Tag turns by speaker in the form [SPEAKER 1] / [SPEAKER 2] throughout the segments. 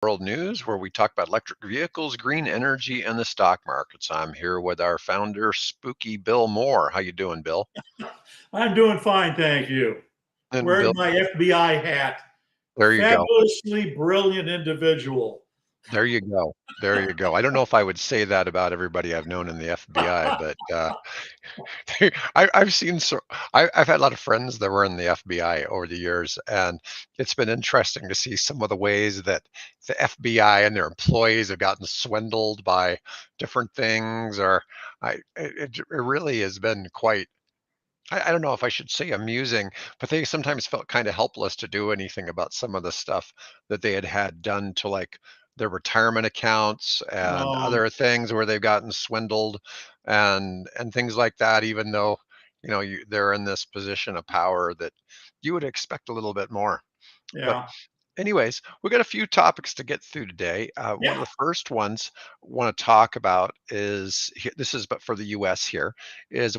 [SPEAKER 1] World News, where we talk about electric vehicles, green energy, and the stock markets. I'm here with our founder, Spooky Bill Moore. How you doing, Bill?
[SPEAKER 2] I'm doing fine, thank you.
[SPEAKER 1] And
[SPEAKER 2] Wearing
[SPEAKER 1] Bill,
[SPEAKER 2] my FBI hat.
[SPEAKER 1] there you go.
[SPEAKER 2] Fabulously brilliant individual.
[SPEAKER 1] There you go. There you go. I don't know if I would say that about everybody I've known in the FBI, but I've seen I've had a lot of friends that were in the FBI over the years, and it's been interesting to see some of the ways that the FBI and their employees have gotten swindled by different things, or it really has been quite. I don't know if I should say amusing, but they sometimes felt kind of helpless to do anything about some of the stuff that they had done to like their retirement accounts and
[SPEAKER 2] Um,
[SPEAKER 1] other things where they've gotten swindled and things like that, even though they're in this position of power that you would expect a little bit more. But
[SPEAKER 2] yeah,
[SPEAKER 1] anyways, we got a few topics to get through today. One of
[SPEAKER 2] yeah.
[SPEAKER 1] the first ones I want to talk about is this is but for the U.S. here is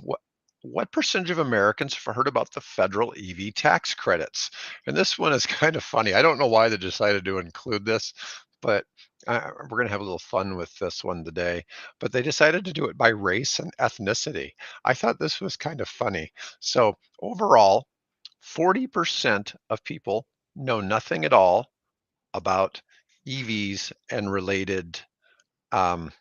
[SPEAKER 1] what percentage of Americans have heard about the federal EV tax credits? And this one is kind of funny. I don't know why they decided to include this, but we're going to have a little fun with this one today. But they decided to do it by race and ethnicity. I thought this was kind of funny. So overall, 40% of people know nothing at all about EVs and related um,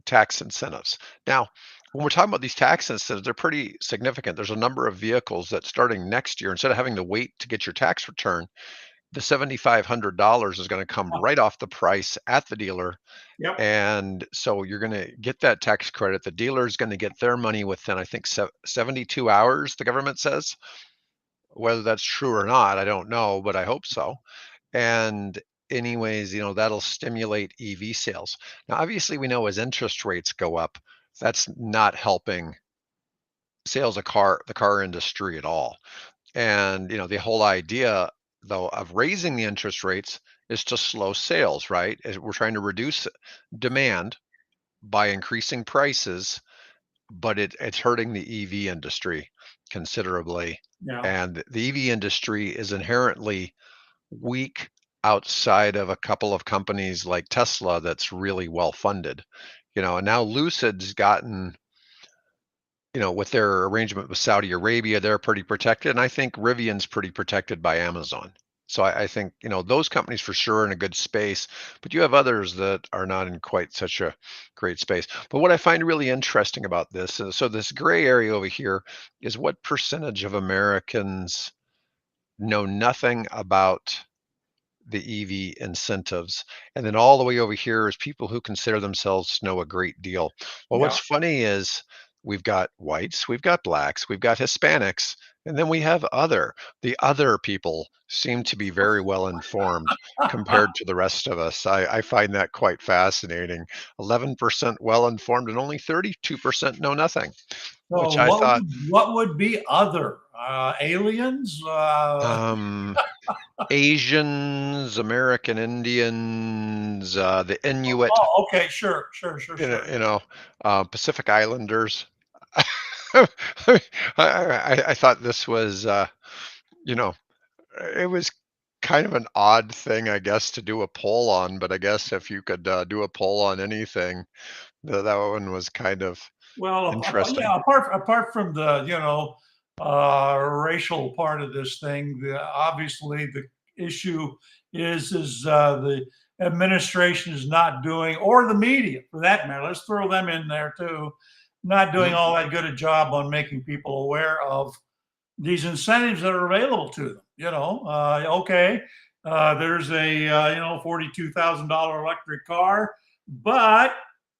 [SPEAKER 1] tax incentives. Now, when we're talking about these tax incentives, they're pretty significant. There's a number of vehicles that starting next year, instead of having to wait to get your tax return, the $7,500 is going to come right off the price at the dealer.
[SPEAKER 2] Yep.
[SPEAKER 1] And so you're going to get that tax credit. The dealer is going to get their money within, I think, 72 hours, the government says. Whether that's true or not, I don't know, but I hope so. And anyways, that'll stimulate EV sales. Now, obviously, we know as interest rates go up, that's not helping sales of the car industry at all. And the whole idea though of raising the interest rates is to slow sales, right? We're trying to reduce demand by increasing prices, but it's hurting the EV industry considerably.
[SPEAKER 2] Yeah.
[SPEAKER 1] And the EV industry is inherently weak outside of a couple of companies like Tesla that's really well funded. And now Lucid's gotten, with their arrangement with Saudi Arabia, they're pretty protected. And I think Rivian's pretty protected by Amazon. So I think, those companies for sure are in a good space, but you have others that are not in quite such a great space. But what I find really interesting about this is, so this gray area over here is what percentage of Americans know nothing about the EV incentives. And then all the way over here is people who consider themselves to know a great deal. Well,
[SPEAKER 2] Yeah.
[SPEAKER 1] what's funny is we've got whites, we've got blacks, we've got Hispanics, and then we have other. The other people seem to be very well informed compared to the rest of us. I find that quite fascinating. 11% well informed and only 32% know nothing,
[SPEAKER 2] So
[SPEAKER 1] which I thought,
[SPEAKER 2] what would be other aliens?
[SPEAKER 1] um, Asians, American Indians, the Inuit,
[SPEAKER 2] Oh, okay, sure, sure, sure,
[SPEAKER 1] you know,
[SPEAKER 2] sure.
[SPEAKER 1] you know, Pacific Islanders. I, I thought this was, you know, it was kind of an odd thing, I guess, to do a poll on. But I guess if you could do a poll on anything, that one was kind of
[SPEAKER 2] Well,
[SPEAKER 1] interesting.
[SPEAKER 2] yeah. Apart from the racial part of this thing, obviously the issue is the administration is not doing, or the media for that matter. Let's throw them in there too. Not doing
[SPEAKER 1] Mhm.
[SPEAKER 2] all that good a job on making people aware of these incentives that are available to them. Okay, there's a $42,000 electric car, but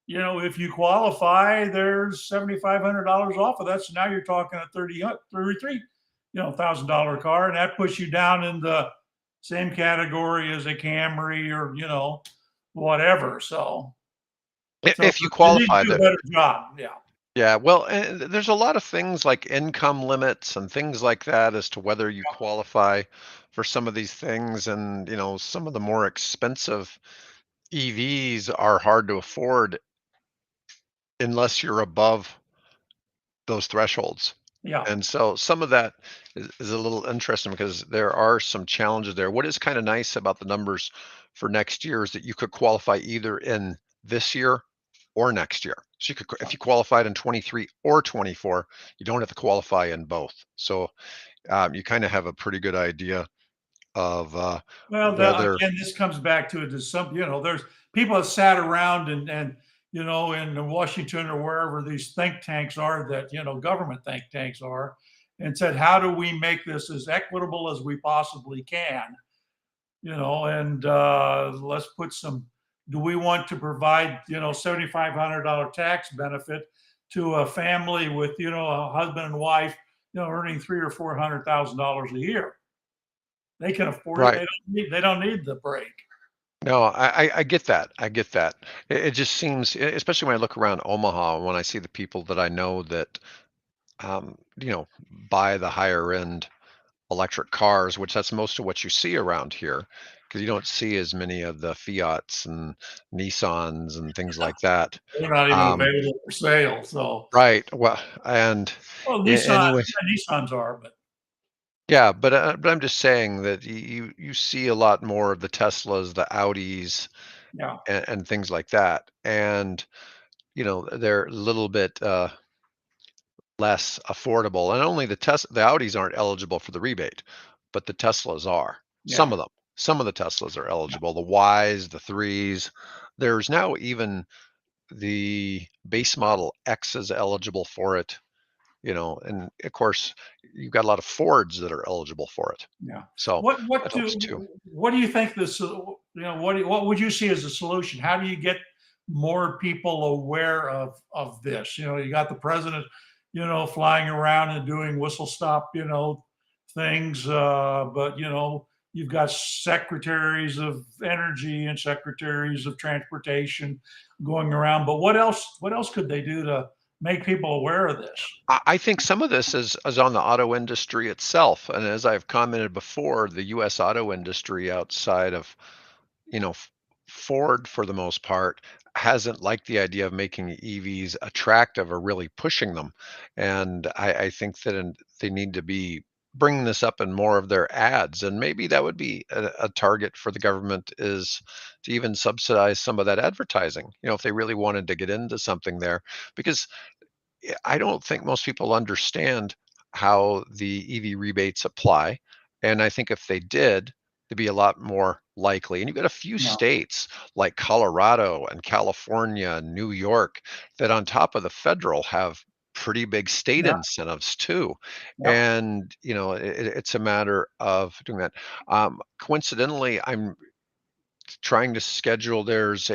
[SPEAKER 2] if you qualify, there's $7,500 off of that. So now you're talking a 33, $1,000 car, and that puts you down in the same category as a Camry or whatever. So
[SPEAKER 1] If you
[SPEAKER 2] they need
[SPEAKER 1] qualify,
[SPEAKER 2] to do a
[SPEAKER 1] that.
[SPEAKER 2] better job. Yeah.
[SPEAKER 1] Yeah, well, and there's a lot of things like income limits and things like that as to whether you qualify for some of these things. And, some of the more expensive EVs are hard to afford unless you're above those thresholds.
[SPEAKER 2] Yeah.
[SPEAKER 1] And so some of that is a little interesting because there are some challenges there. What is kind of nice about the numbers for next year is that you could qualify either in this year or next year. So you could, if you qualified in 23 or 24, you don't have to qualify in both. So you kind of have a pretty good idea of
[SPEAKER 2] Well,
[SPEAKER 1] whether,
[SPEAKER 2] again, this comes back to it. To some, there's people that sat around and in Washington or wherever these think tanks are that government think tanks are, and said, how do we make this as equitable as we possibly can? And let's put some. Do we want to provide $7,500 tax benefit to a family with a husband and wife earning $300,000 or $400,000 a year? They can afford it.
[SPEAKER 1] right.
[SPEAKER 2] They don't need the break.
[SPEAKER 1] No, I get that. I get that. It just seems, especially when I look around Omaha, when I see the people that I know that, buy the higher end electric cars, which that's most of what you see around here, because you don't see as many of the Fiats and Nissans and things like that.
[SPEAKER 2] They're not even
[SPEAKER 1] Um,
[SPEAKER 2] available for sale. So,
[SPEAKER 1] right. Well, and
[SPEAKER 2] well,
[SPEAKER 1] anyway,
[SPEAKER 2] Nissans are, but
[SPEAKER 1] yeah, but I'm just saying that you see a lot more of the Teslas, the Audis,
[SPEAKER 2] yeah,
[SPEAKER 1] and things like that, and they're a little bit less affordable. And only the Audis aren't eligible for the rebate, but the Teslas are. Some
[SPEAKER 2] yeah,
[SPEAKER 1] of them. Some of the Teslas are
[SPEAKER 2] yeah,
[SPEAKER 1] eligible. The Ys, the threes. There's now even the base model X is eligible for it. And of course you've got a lot of Fords that are eligible for it.
[SPEAKER 2] yeah.
[SPEAKER 1] So
[SPEAKER 2] What
[SPEAKER 1] that
[SPEAKER 2] what
[SPEAKER 1] helps too.
[SPEAKER 2] do what do you think this? What would you see as a solution? How do you get more people aware of this? You got the president, flying around and doing whistle stop, things, but you've got secretaries of energy and secretaries of transportation going around. But what else? What else could they do to make people aware of this?
[SPEAKER 1] I think some of this is on the auto industry itself. And as I've commented before, the US auto industry outside of you know, F- Ford, for the most part, hasn't liked the idea of making EVs attractive or really pushing them. And I think that they need to be bringing this up in more of their ads. And maybe that would be a target for the government is to even subsidize some of that advertising, if they really wanted to get into something there. Because I don't think most people understand how the EV rebates apply. And I think if they did, they'd be a lot more likely. And you've got a few
[SPEAKER 2] Yeah,
[SPEAKER 1] states like Colorado and California and New York that, on top of the federal, have pretty big state
[SPEAKER 2] yeah,
[SPEAKER 1] incentives too.
[SPEAKER 2] yeah,
[SPEAKER 1] And, it's a matter of doing that. Coincidentally, I'm trying to schedule, there's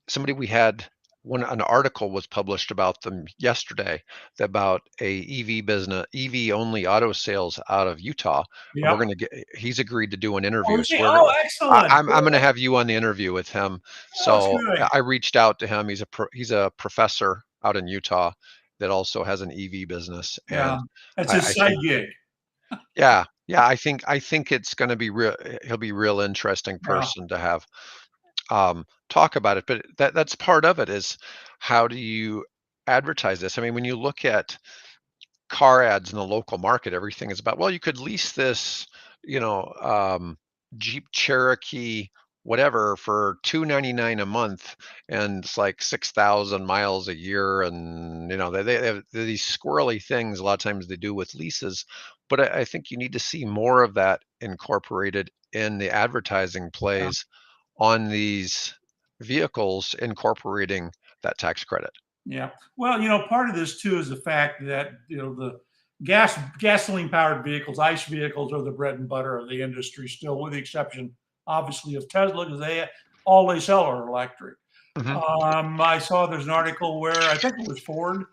[SPEAKER 1] somebody we had when an article was published about them yesterday about a EV business, EV only auto sales out of Utah, and we're
[SPEAKER 2] yeah.
[SPEAKER 1] going to get. He's agreed to do an
[SPEAKER 2] Oh,
[SPEAKER 1] interview,
[SPEAKER 2] is
[SPEAKER 1] so
[SPEAKER 2] he? Oh, excellent.
[SPEAKER 1] I'm going to have you on the interview with him.
[SPEAKER 2] Oh, that's
[SPEAKER 1] So
[SPEAKER 2] good.
[SPEAKER 1] I reached out to him. He's a professor out in Utah that also has an EV business,
[SPEAKER 2] Yeah,
[SPEAKER 1] and
[SPEAKER 2] that's
[SPEAKER 1] I
[SPEAKER 2] his side
[SPEAKER 1] think
[SPEAKER 2] gig.
[SPEAKER 1] yeah, I think it's going to be real. He'll be a real interesting
[SPEAKER 2] Yeah,
[SPEAKER 1] person to have talk about it. But that's part of it is how do you advertise this? I mean, when you look at car ads in the local market, everything is about, well, you could lease this, you know, um, Jeep Cherokee, whatever, for 299 a month, and it's like 6,000 miles a year, and they have these squirrely things. A lot of times they do with leases, but I think you need to see more of that incorporated in the advertising
[SPEAKER 2] yeah,
[SPEAKER 1] plays on these vehicles, incorporating that tax credit.
[SPEAKER 2] yeah. Well, part of this too is the fact that the gasoline powered vehicles, ICE vehicles, are the bread and butter of the industry still, with the exception, obviously, of Tesla, because all they sell are electric.
[SPEAKER 1] Hmm.
[SPEAKER 2] I saw there's an article where I think it was Ford.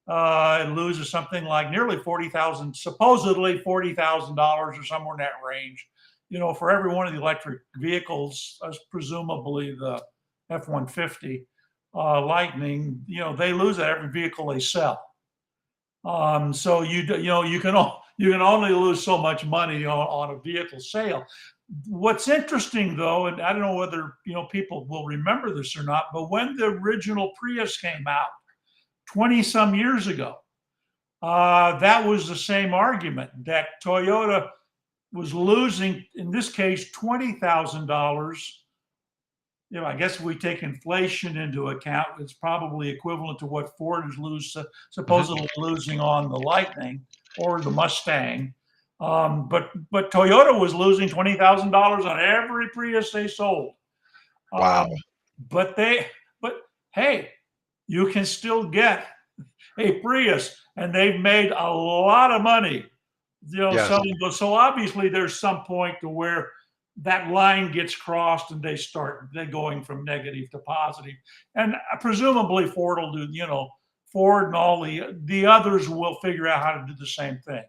[SPEAKER 2] It loses something like nearly 40,000, supposedly $40,000 or somewhere in that range. For every one of the electric vehicles, presumably the F-150 Lightning, they lose that every vehicle they sell. So you can only lose so much money on a vehicle sale. What's interesting though, and I don't know whether people will remember this or not, but when the original Prius came out 20 some years ago, That was the same argument that Toyota was losing, in this case, $20,000. I guess if we take inflation into account, it's probably equivalent to what Ford is
[SPEAKER 1] Hmm.
[SPEAKER 2] supposedly losing on the Lightning or the Mustang. But Toyota was losing $20,000 on every Prius they sold.
[SPEAKER 1] Wow.
[SPEAKER 2] Um, but they, but hey, you can still get a Prius, and they've made a lot of money,
[SPEAKER 1] Yes.
[SPEAKER 2] selling those. So obviously, there's some point to where that line gets crossed, and they're going from negative to positive. And presumably, Ford will do, Ford and all the others will figure out how to do the same thing.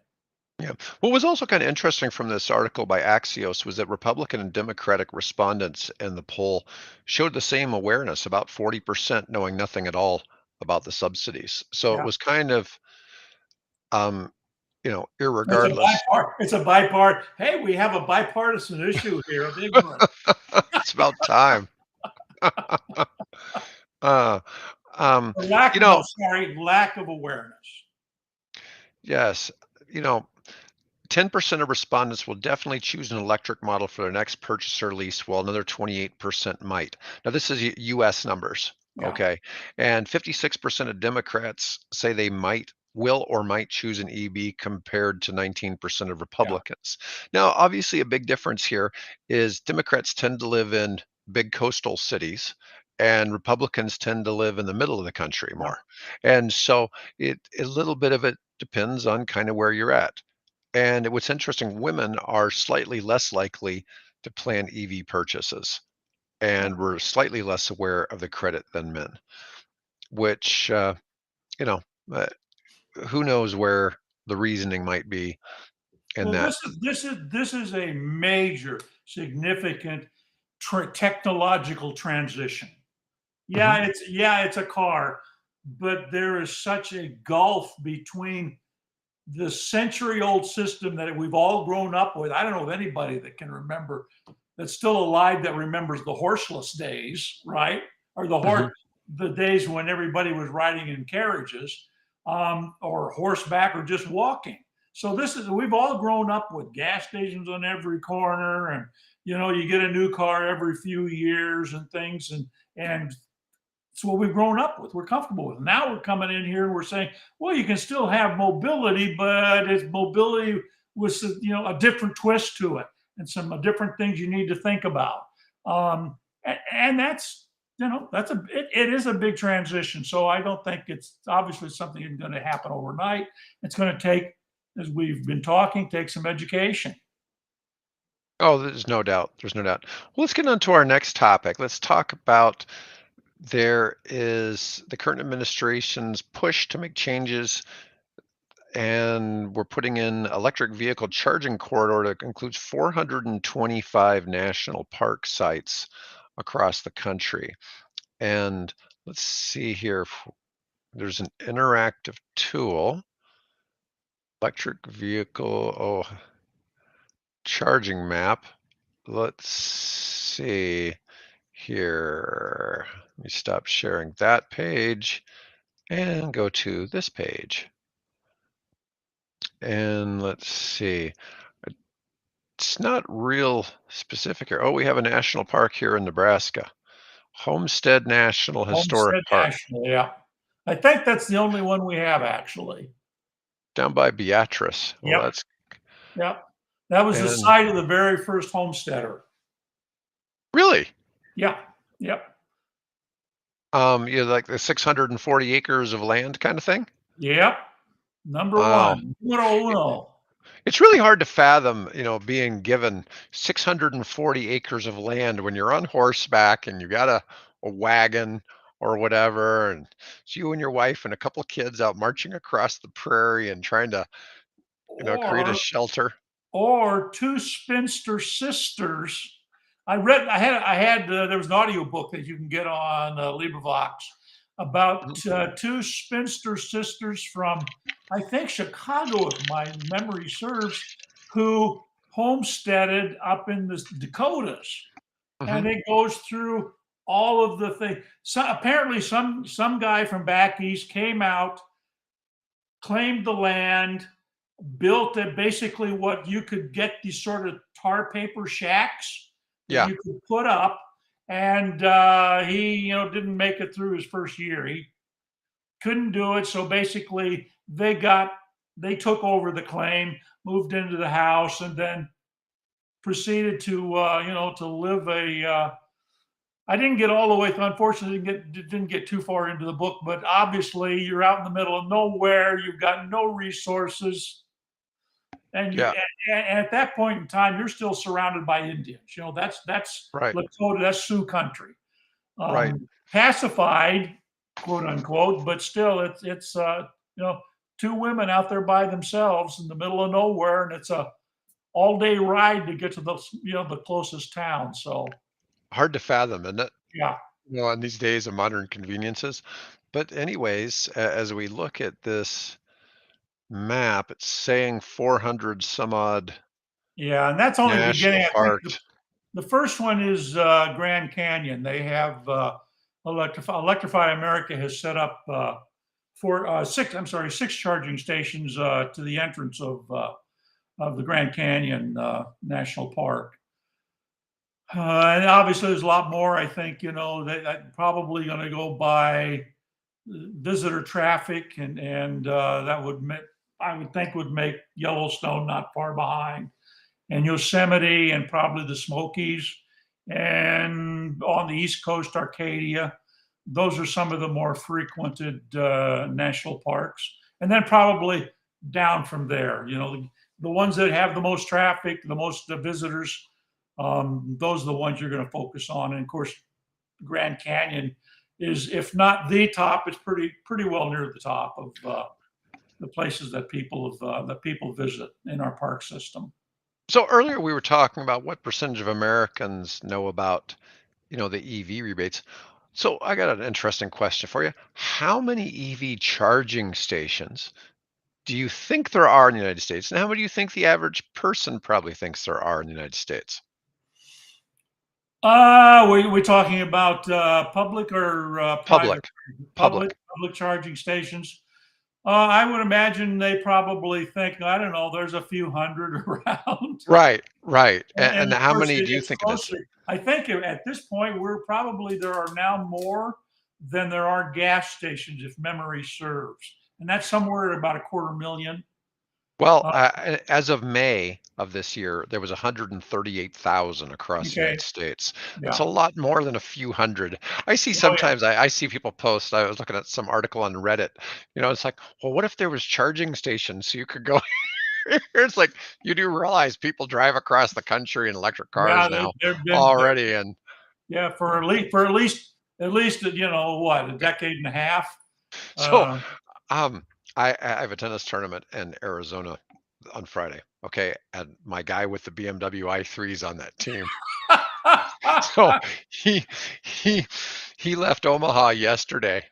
[SPEAKER 1] Yeah. What was also kind of interesting from this article by Axios was that Republican and Democratic respondents in the poll showed the same awareness, about 40% knowing nothing at all about the subsidies. So it
[SPEAKER 2] Yeah.
[SPEAKER 1] was kind of, um, irregardless.
[SPEAKER 2] It's a bipartisan. Hey, we have a bipartisan issue here of ignorance.
[SPEAKER 1] It's about time. Uh,
[SPEAKER 2] Or
[SPEAKER 1] you
[SPEAKER 2] lack, no,
[SPEAKER 1] know,
[SPEAKER 2] sorry, lack of awareness.
[SPEAKER 1] yes, you know, 10% of respondents will definitely choose an electric model for their next purchase or lease, while another 28% might. Now, this is US numbers,
[SPEAKER 2] Yeah.
[SPEAKER 1] okay? And 56% of Democrats say they will or might choose an EV compared to 19% of
[SPEAKER 2] Yeah.
[SPEAKER 1] Republicans. Now, obviously, a big difference here is Democrats tend to live in big coastal cities, and Republicans tend to live in the middle of the country
[SPEAKER 2] Yeah.
[SPEAKER 1] more. And so a little bit of it depends on kind of where you're at. And what's interesting, women are slightly less likely to plan EV purchases,
[SPEAKER 2] Yeah.
[SPEAKER 1] and we're slightly less aware of the credit than men, which, you know, uh, who knows where the reasoning might be in
[SPEAKER 2] Well,
[SPEAKER 1] that.
[SPEAKER 2] this is a major, significant technological transition.
[SPEAKER 1] Hmm.
[SPEAKER 2] It's a car, but there is such a gulf between the century-old system that we've all grown up with. I don't know of anybody that can remember, that's still alive, that remembers the horseless days, right? Or
[SPEAKER 1] Hmm.
[SPEAKER 2] the days when everybody was riding in carriages, or horseback, or just walking. So we've all grown up with gas stations on every corner, and you get a new car every few years and things, and it's what we've grown up with. We're comfortable with. Now we're coming in here and we're saying, well, you can still have mobility, but it's mobility with a different twist to it, and some different things you need to think about. And that's it is a big transition. So I don't think it's obviously something that's going to happen overnight. It's going to take, as we've been talking, take some education.
[SPEAKER 1] Oh, there's no doubt. There's no doubt. Well, let's get on to our next topic. Let's talk about there is the current administration's push to make changes, and we're putting in electric vehicle charging corridor that includes 425 national park sites across the country. And let's see here. There's an interactive tool, electric vehicle, charging map. Let's see here. Let me stop sharing that page and go to this page. And let's see. It's not real specific here. Oh, we have a national park here in Nebraska. Homestead National Historic
[SPEAKER 2] Homestead
[SPEAKER 1] Park
[SPEAKER 2] National, yeah. I think that's the only one we have, actually.
[SPEAKER 1] down by Beatrice. Well,
[SPEAKER 2] Yep.
[SPEAKER 1] that's
[SPEAKER 2] Yep. That was the
[SPEAKER 1] and
[SPEAKER 2] site of the very first homesteader.
[SPEAKER 1] really,
[SPEAKER 2] Yeah. Yep.
[SPEAKER 1] like the 640 acres of land kind of thing.
[SPEAKER 2] Yep. Number
[SPEAKER 1] Wow.
[SPEAKER 2] one. Numero uno.
[SPEAKER 1] It's really hard to fathom, being given 640 acres of land when you're on horseback and you got a wagon or whatever, and it's you and your wife and a couple kids out marching across the prairie and trying to, create a
[SPEAKER 2] Or
[SPEAKER 1] shelter.
[SPEAKER 2] two spinster sisters. I had there was an audio book that you can get on LibriVox
[SPEAKER 1] Mhm.
[SPEAKER 2] about two spinster sisters from, I think, Chicago, if my memory serves, who homesteaded up in the Dakotas,
[SPEAKER 1] Mhm.
[SPEAKER 2] and it goes through all of the things. So apparently, some guy from back east came out claimed the land, built basically what you could get these sort of tar paper shacks that
[SPEAKER 1] Yeah.
[SPEAKER 2] you could put up. And he, didn't make it through his first year. He couldn't do it. So basically, they took over the claim, moved into the house, and then proceeded to to live a I didn't get all the way through. Unfortunately, didn't get too far into the book, but obviously you're out in the middle of nowhere. You've got no resources, and
[SPEAKER 1] Yeah.
[SPEAKER 2] at that point in time, you're still surrounded by Indians. That's
[SPEAKER 1] Right.
[SPEAKER 2] Lakota, that's Sioux country,
[SPEAKER 1] Right.
[SPEAKER 2] pacified, quote unquote, but still it's you know two women out there by themselves in the middle of nowhere, and it's a all day ride to get to the closest town. So
[SPEAKER 1] Hard to fathom, isn't it?
[SPEAKER 2] yeah.
[SPEAKER 1] In these days of modern conveniences. But anyways, as we look at this map, it's saying 400 some odd
[SPEAKER 2] Yeah, and that's only the beginning.
[SPEAKER 1] national
[SPEAKER 2] I think the,
[SPEAKER 1] parks.
[SPEAKER 2] the first one is Grand Canyon. They have Electrify America has set up six charging stations to the entrance of the Grand Canyon National Park. And obviously, there's a lot more. I think that probably going to go by visitor traffic, and that I would think would make Yellowstone not far behind, and Yosemite, and probably the Smokies, and on the East Coast, Arcadia. Those are some of the more frequented national parks, and then probably down from there. The ones that have the most traffic, the most visitors. Those are the ones you're going to focus on, and of course, Grand Canyon is, if not the top, it's pretty well near the top of the places that people visit in our park system.
[SPEAKER 1] So earlier we were talking about what percentage of Americans know about, the EV rebates. So I got an interesting question for you. How many EV charging stations do you think there are in the United States? And how many do you think the average person probably thinks there are in the United States?
[SPEAKER 2] We talking about public or private?
[SPEAKER 1] Public.
[SPEAKER 2] Public
[SPEAKER 1] Public.
[SPEAKER 2] public charging stations. I would imagine they probably think, I don't know, there's a few hundred around.
[SPEAKER 1] Right, right. And
[SPEAKER 2] And of
[SPEAKER 1] how
[SPEAKER 2] course,
[SPEAKER 1] many do you
[SPEAKER 2] it's
[SPEAKER 1] think it is?
[SPEAKER 2] closer. I think at this point, there are now more than there are gas stations, if memory serves. And that's somewhere about a quarter million.
[SPEAKER 1] Well,
[SPEAKER 2] Uh,
[SPEAKER 1] as of May of this year, there was 138,000 across the
[SPEAKER 2] okay.
[SPEAKER 1] United States. That's
[SPEAKER 2] Yeah.
[SPEAKER 1] a lot more than a few hundred. I see
[SPEAKER 2] Oh, yeah.
[SPEAKER 1] sometimes I see people post. I was looking at some article on Reddit. It's like, well, what if there was charging stations so you could go here? It's like you do realize people drive across the country in electric
[SPEAKER 2] Yeah.
[SPEAKER 1] cars now
[SPEAKER 2] There've been, there,
[SPEAKER 1] already, and
[SPEAKER 2] yeah, at least, what, a decade and a half.
[SPEAKER 1] so
[SPEAKER 2] Uh,
[SPEAKER 1] um, I have a tennis tournament in Arizona on Friday. Okay, and my guy with the BMW i3 is on that team. So he he he left Omaha yesterday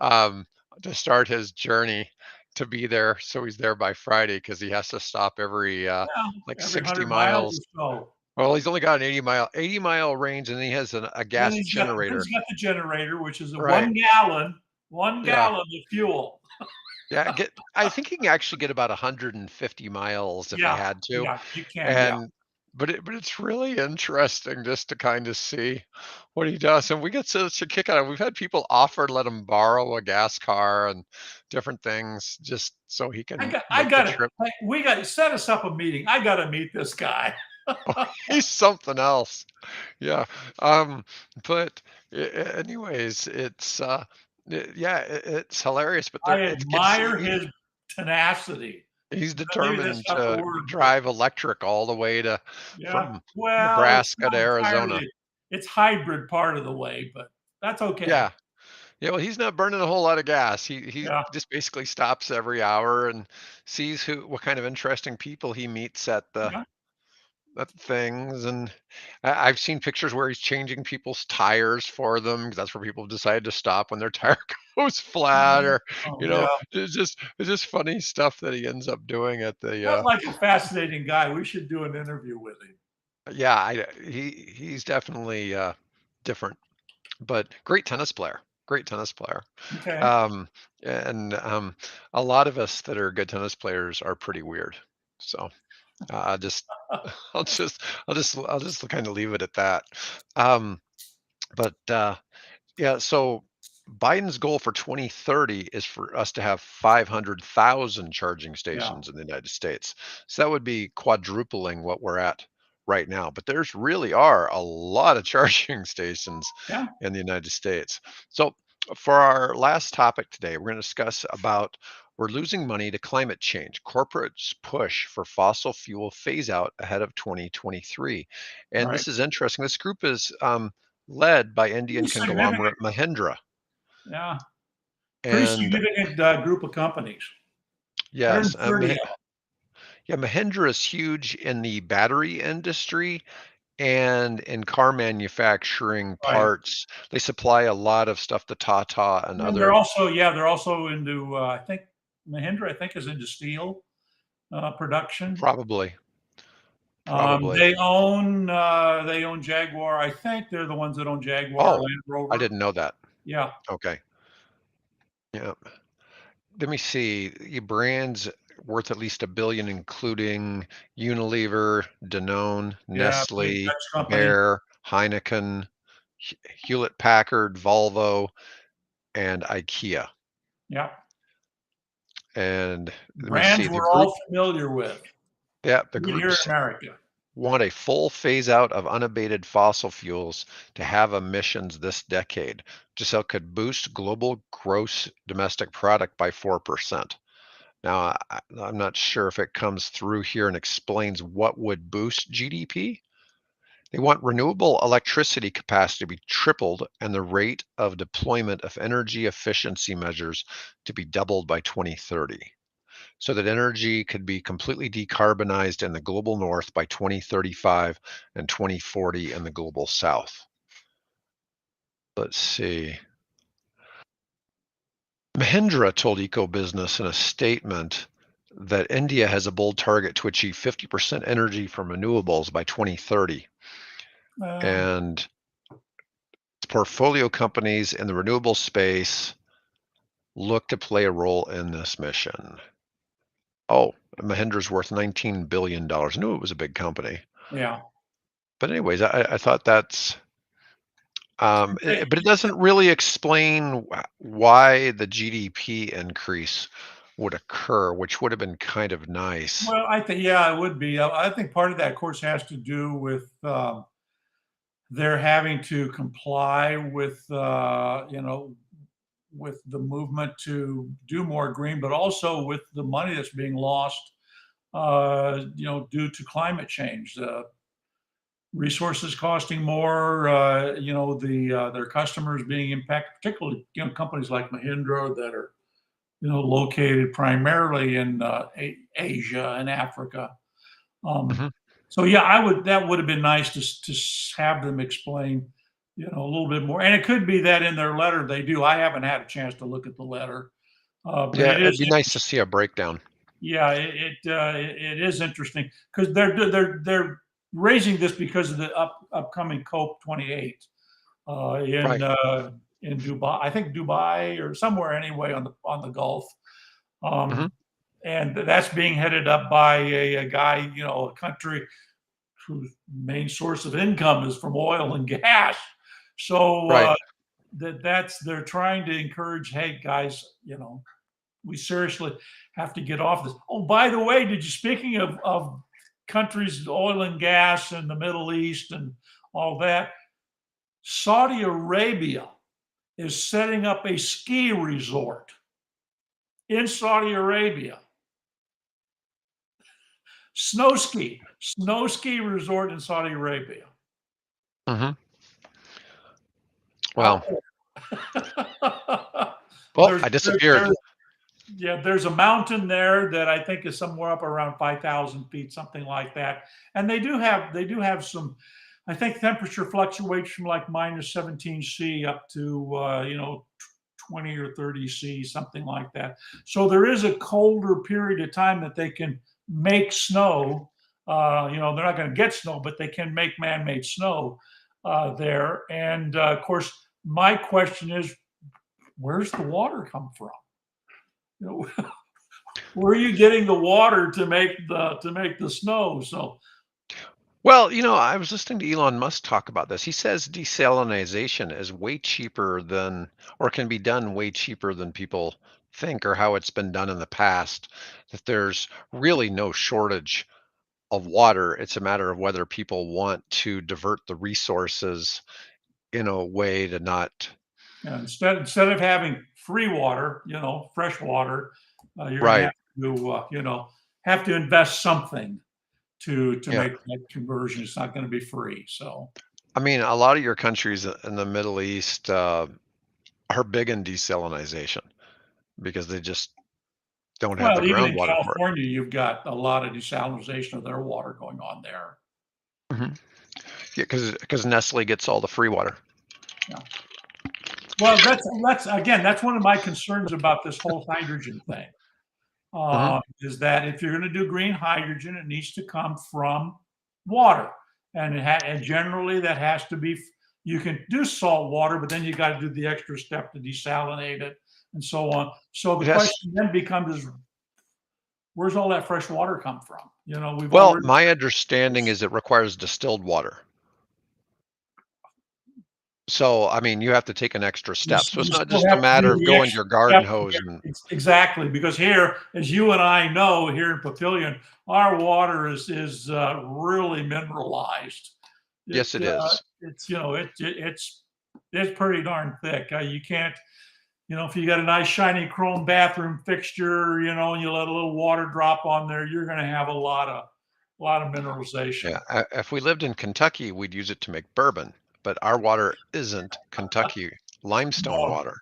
[SPEAKER 1] um, to start his journey to be there. So he's there by Friday because he has to stop every like
[SPEAKER 2] every
[SPEAKER 1] 60
[SPEAKER 2] 100 miles or
[SPEAKER 1] miles.
[SPEAKER 2] so.
[SPEAKER 1] Well, he's only got an 80-mile range, and he has a
[SPEAKER 2] Then
[SPEAKER 1] gas generator.
[SPEAKER 2] he's got the generator, which is a
[SPEAKER 1] Right.
[SPEAKER 2] one
[SPEAKER 1] Yeah.
[SPEAKER 2] gallon of fuel.
[SPEAKER 1] Yeah. I think he can actually get about 150 miles if he
[SPEAKER 2] Yeah,
[SPEAKER 1] had to.
[SPEAKER 2] yeah, you can, yeah.
[SPEAKER 1] And but it's really interesting just to kind of see what he does, and we get such a kick out of it. We've had people offer to let him borrow a gas car and different things just so he can
[SPEAKER 2] I
[SPEAKER 1] make the
[SPEAKER 2] got to,
[SPEAKER 1] trip.
[SPEAKER 2] we got to set us up a meeting. I got to meet this guy.
[SPEAKER 1] He's something else. Yeah. Um, but anyways, yeah, it's hilarious, but
[SPEAKER 2] I
[SPEAKER 1] it's good to see
[SPEAKER 2] admire his tenacity.
[SPEAKER 1] he's
[SPEAKER 2] Maybe that's
[SPEAKER 1] determined
[SPEAKER 2] not the
[SPEAKER 1] to
[SPEAKER 2] word, but
[SPEAKER 1] drive electric all the way to
[SPEAKER 2] yeah.
[SPEAKER 1] from
[SPEAKER 2] Well, it's
[SPEAKER 1] Nebraska to
[SPEAKER 2] not
[SPEAKER 1] Arizona.
[SPEAKER 2] entirely, it's hybrid part of the way, but that's okay.
[SPEAKER 1] Yeah. Yeah, well, he's not burning a whole lot of gas. He
[SPEAKER 2] Yeah,
[SPEAKER 1] just basically stops every hour and sees what kind of interesting people he meets
[SPEAKER 2] yeah,
[SPEAKER 1] at things. And I've seen pictures where he's changing people's tires for them because that's where people decide to stop when their tire goes flat, or
[SPEAKER 2] oh, yeah.
[SPEAKER 1] it's just funny stuff that he ends up doing at the
[SPEAKER 2] Sounds like a fascinating guy. We should do an interview with him.
[SPEAKER 1] yeah, he's definitely different, but great tennis player. great tennis player.
[SPEAKER 2] Okay.
[SPEAKER 1] Um, and a lot of us that are good tennis players are pretty weird. So I just, I'll just, I'll just kind of leave it at that. Um, but Yeah, so Biden's goal for 2030 is for us to have 500,000 charging
[SPEAKER 2] Yeah.
[SPEAKER 1] stations in the United States. So that would be quadrupling what we're at right now. But there's really are a lot of charging stations
[SPEAKER 2] Yeah.
[SPEAKER 1] in the United States. So for our last topic today, we're going to discuss about we're losing money to climate change. Corporates push for fossil fuel phase out ahead of 2023. And
[SPEAKER 2] Right.
[SPEAKER 1] this is interesting. This group is led by Indian
[SPEAKER 2] Pretty significant.
[SPEAKER 1] conglomerate Mahindra.
[SPEAKER 2] Yeah. Pretty
[SPEAKER 1] And
[SPEAKER 2] significant group of companies.
[SPEAKER 1] yes,
[SPEAKER 2] 130 of
[SPEAKER 1] yeah, Mahindra is huge in the battery industry and in car manufacturing
[SPEAKER 2] them. Right.
[SPEAKER 1] parts. They supply a lot of stuff to Tata and
[SPEAKER 2] And they're
[SPEAKER 1] other,
[SPEAKER 2] also, yeah, they're also into, I think Mahindra, I think, is into steel production.
[SPEAKER 1] probably, probably.
[SPEAKER 2] They own Jaguar. I think they're the ones that own Jaguar
[SPEAKER 1] Oh,
[SPEAKER 2] Land
[SPEAKER 1] I
[SPEAKER 2] Rover.
[SPEAKER 1] didn't know that.
[SPEAKER 2] Yeah.
[SPEAKER 1] Okay. Yeah. Let me see. Your brands worth at least 1 billion, including Unilever, Danone,
[SPEAKER 2] Yeah. Big
[SPEAKER 1] Nestle,
[SPEAKER 2] Dutch company.
[SPEAKER 1] Bayer, Heineken, Hewlett Packard, Volvo, and IKEA.
[SPEAKER 2] Yeah.
[SPEAKER 1] And let me see.
[SPEAKER 2] Brands
[SPEAKER 1] The
[SPEAKER 2] we're
[SPEAKER 1] group,
[SPEAKER 2] all familiar with,
[SPEAKER 1] yeah, the
[SPEAKER 2] even here
[SPEAKER 1] groups
[SPEAKER 2] in America.
[SPEAKER 1] want a full phase out of unabated fossil fuels to have emissions this decade. Just how could boost global gross domestic product by 4%. Now, I'm not sure if it comes through here and explains what would boost GDP. They want renewable electricity capacity to be tripled and the rate of deployment of energy efficiency measures to be doubled by 2030, so that energy could be completely decarbonized in the global north by 2035 and 2040 in the global south. Let's see. Mahindra told EcoBusiness in a statement that India has a bold target to achieve 50% energy from renewables by 2030.
[SPEAKER 2] Uh,
[SPEAKER 1] And portfolio companies in the renewable space look to play a role in this mission. Oh, Mahindra's worth $19 billion. I knew it was a big company.
[SPEAKER 2] yeah.
[SPEAKER 1] But anyways, I thought that's
[SPEAKER 2] Hey,
[SPEAKER 1] but it doesn't really explain why the GDP increase would occur, which would have been kind of nice.
[SPEAKER 2] well, I think, yeah, it would be. I think part of that, of course, has to do with their having to comply with, with the movement to do more green, but also with the money that's being lost, due to climate change. Resources costing more, their customers being impacted, particularly, companies like Mahindra that are, located primarily in Asia and Africa. Um,
[SPEAKER 1] Mhm.
[SPEAKER 2] so yeah, that would have been nice to have them explain, a little bit more. And it could be that in their letter they do. I haven't had a chance to look at the letter, but
[SPEAKER 1] Yeah,
[SPEAKER 2] it
[SPEAKER 1] it'd
[SPEAKER 2] is
[SPEAKER 1] be nice to see a breakdown.
[SPEAKER 2] yeah, it is interesting because they're raising this because of the upcoming COP 28
[SPEAKER 1] Right.
[SPEAKER 2] in Dubai. I think Dubai or somewhere anyway on the Gulf.
[SPEAKER 1] Hmm.
[SPEAKER 2] Um, and that's being headed up by a guy, a country whose main source of income is from oil and gas. So
[SPEAKER 1] Right.
[SPEAKER 2] they're trying to encourage, hey guys, we seriously have to get off this. Oh, by the way, speaking of countries, oil and gas in the Middle East and all that, Saudi Arabia is setting up a ski resort in Saudi Arabia. Snow ski resort in Saudi Arabia.
[SPEAKER 1] Hmm.
[SPEAKER 2] Out
[SPEAKER 1] Well,
[SPEAKER 2] there.
[SPEAKER 1] well,
[SPEAKER 2] there's
[SPEAKER 1] I
[SPEAKER 2] there,
[SPEAKER 1] disappeared.
[SPEAKER 2] there's Yeah, there's a mountain there that I think is somewhere up around 5,000 feet, something like that. And they do have some, I think temperature fluctuates from like minus 17 C up to 20 or 30 C, something like that. So there is a colder period of time that they can make snow. They're not going to get snow, but they can make man-made snow there. And of course, my question is, where's the water come from? You know, where are you getting the water to make the snow? So
[SPEAKER 1] Well, I was listening to Elon Musk talk about this. He says desalinization is way cheaper than, or can be done way cheaper than people think, or how it's been done in the past. That there's really no shortage of water. It's a matter of whether people want to divert the resources in a way to not.
[SPEAKER 2] instead of having free water, fresh water, you're going to
[SPEAKER 1] Right.
[SPEAKER 2] have to have to invest something to
[SPEAKER 1] Yeah.
[SPEAKER 2] make that conversion. It's not going to be free. So
[SPEAKER 1] I mean, a lot of your countries in the Middle East are big in desalinization because they just don't have the
[SPEAKER 2] well, even in
[SPEAKER 1] groundwater for it.
[SPEAKER 2] California, you've got a lot of desalinization of their water going on there.
[SPEAKER 1] Hmm. Yeah, because Nestle gets all the free water.
[SPEAKER 2] Yeah. Well, that's one of my concerns about this whole hydrogen thing.
[SPEAKER 1] Hmm.
[SPEAKER 2] Is that if you're going to do green hydrogen, it needs to come from water, and and generally that has to be. You can do salt water, but then you got to do the extra step to desalinate it and so on. So the
[SPEAKER 1] It has.
[SPEAKER 2] question then becomes: is where's all that fresh water come from? We've
[SPEAKER 1] Well,
[SPEAKER 2] already.
[SPEAKER 1] my understanding is it requires distilled water. So, I mean, you have to take an extra step. So
[SPEAKER 2] You
[SPEAKER 1] it's not
[SPEAKER 2] still
[SPEAKER 1] just a
[SPEAKER 2] have to
[SPEAKER 1] matter
[SPEAKER 2] do
[SPEAKER 1] of
[SPEAKER 2] the
[SPEAKER 1] going to
[SPEAKER 2] extra
[SPEAKER 1] your garden
[SPEAKER 2] step.
[SPEAKER 1] hose and.
[SPEAKER 2] Exactly, because here, as you and I know, here in Papillion, our water is really mineralized.
[SPEAKER 1] Yes, it is.
[SPEAKER 2] It's it's pretty darn thick. You can't, if you got a nice shiny chrome bathroom fixture, and you let a little water drop on there, you're going to have a lot of mineralization.
[SPEAKER 1] Yeah. If we lived in Kentucky, we'd use it to make bourbon, but our water isn't Kentucky limestone
[SPEAKER 2] No,
[SPEAKER 1] water.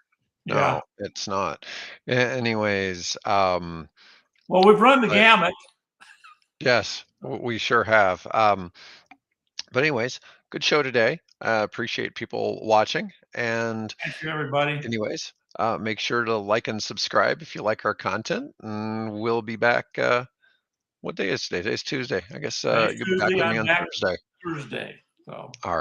[SPEAKER 2] yeah.
[SPEAKER 1] No, it's not. Anyways,
[SPEAKER 2] Well, we've run the
[SPEAKER 1] but
[SPEAKER 2] gamut.
[SPEAKER 1] yes, we sure have. But anyways, good show today. Appreciate people watching. And
[SPEAKER 2] Thank you, everybody.
[SPEAKER 1] anyways, make sure to like and subscribe if you like our content. And we'll be back. What day is today? Today's Tuesday. I guess
[SPEAKER 2] Today's
[SPEAKER 1] you'll be back
[SPEAKER 2] Tuesday.
[SPEAKER 1] with me
[SPEAKER 2] I'm
[SPEAKER 1] on
[SPEAKER 2] back
[SPEAKER 1] Thursday.
[SPEAKER 2] Thursday. So.
[SPEAKER 1] All right.